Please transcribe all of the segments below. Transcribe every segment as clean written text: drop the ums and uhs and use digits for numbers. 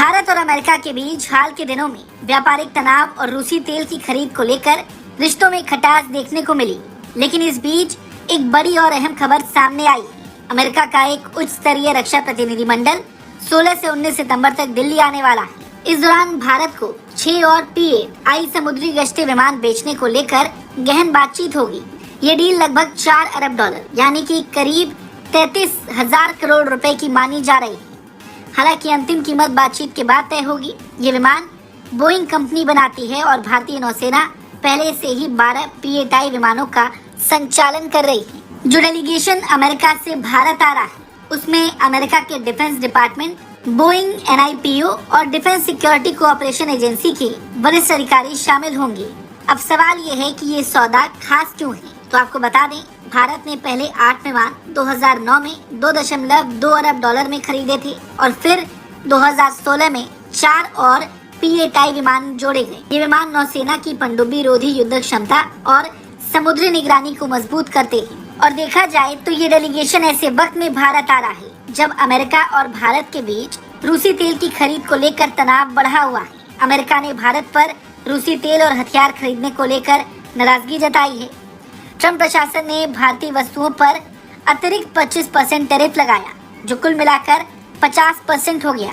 भारत और अमेरिका के बीच हाल के दिनों में व्यापारिक तनाव और रूसी तेल की खरीद को लेकर रिश्तों में खटास देखने को मिली। लेकिन इस बीच एक बड़ी और अहम खबर सामने आई। अमेरिका का एक उच्च स्तरीय रक्षा प्रतिनिधिमंडल 16 से 19 सितंबर तक दिल्ली आने वाला है। इस दौरान भारत को 6 और P-8I समुद्री गश्ती विमान बेचने को लेकर गहन बातचीत होगी। ये डील लगभग 4 अरब डॉलर यानी कि करीब 33,000 करोड़ रुपए की मानी जा रही है। हालांकि अंतिम कीमत बातचीत के बाद तय होगी। ये विमान बोइंग कंपनी बनाती है और भारतीय नौसेना पहले से ही 12 P-8I विमानों का संचालन कर रही है। जो डेलीगेशन अमेरिका से भारत आ रहा है उसमें अमेरिका के डिफेंस डिपार्टमेंट, बोइंग, NIPO और डिफेंस सिक्योरिटी कोऑपरेशन एजेंसी के वरिष्ठ अधिकारी शामिल होंगे। अब सवाल ये है कि ये सौदा खास क्यों है। तो आपको बता दें, भारत ने पहले 8 विमान 2009 में 2.2 अरब डॉलर में खरीदे थे और फिर 2016 में 4 और P-8I विमान जोड़े गए। ये विमान नौसेना की पनडुब्बी रोधी युद्ध क्षमता और समुद्री निगरानी को मजबूत करते हैं। और देखा जाए तो ये डेलीगेशन ऐसे वक्त में भारत आ रहा है जब अमेरिका और भारत के बीच रूसी तेल की खरीद को लेकर तनाव बढ़ा हुआ है। अमेरिका ने भारत पर रूसी तेल और हथियार खरीदने को लेकर नाराजगी जताई है। ट्रम्प प्रशासन ने भारतीय वस्तुओं पर अतिरिक्त 25% टैरिफ लगाया, जो कुल मिलाकर 50% हो गया।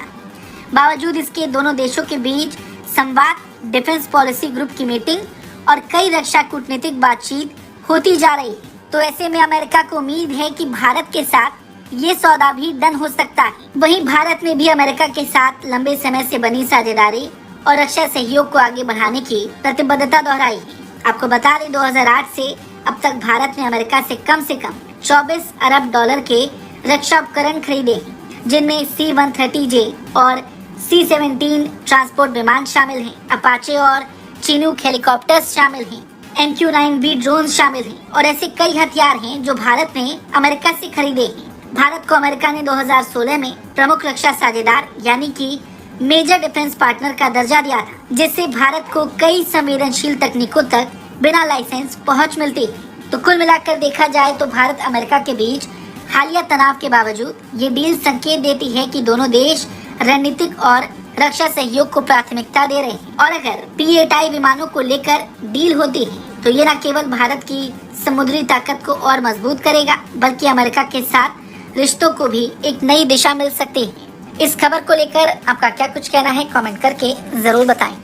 बावजूद इसके दोनों देशों के बीच संवाद, डिफेंस पॉलिसी ग्रुप की मीटिंग और कई रक्षा कूटनीतिक बातचीत होती जा रही है। तो ऐसे में अमेरिका को उम्मीद है कि भारत के साथ ये सौदा भी डन हो सकता है। वहीं भारत ने भी अमेरिका के साथ लंबे समय से बनी साझेदारी और रक्षा सहयोग को आगे बढ़ाने की प्रतिबद्धता दोहराई है। आपको बता दें, 2008 से अब तक भारत ने अमेरिका से कम 24 अरब डॉलर के रक्षा उपकरण खरीदे हैं, जिनमें C-130J और C-17 ट्रांसपोर्ट विमान शामिल हैं, अपाचे और चिनूक हेलीकॉप्टर्स शामिल हैं, MQ-9B ड्रोन शामिल हैं और ऐसे कई हथियार हैं जो भारत ने अमेरिका से खरीदे हैं। भारत को अमेरिका ने 2016 में प्रमुख रक्षा साझेदार यानी कि मेजर डिफेंस पार्टनर का दर्जा दिया था, जिससे भारत को कई संवेदनशील तकनीकों तक बिना लाइसेंस पहुंच मिलती है। तो कुल मिलाकर देखा जाए तो भारत अमेरिका के बीच हालिया तनाव के बावजूद ये डील संकेत देती है कि दोनों देश रणनीतिक और रक्षा सहयोग को प्राथमिकता दे रहे हैं। और अगर P-8I विमानों को लेकर डील होती है तो ये न केवल भारत की समुद्री ताकत को और मजबूत करेगा, बल्कि अमेरिका के साथ रिश्तों को भी एक नई दिशा मिल सकती है। इस खबर को लेकर आपका क्या कुछ कहना है, कमेंट करके जरूर बताएं।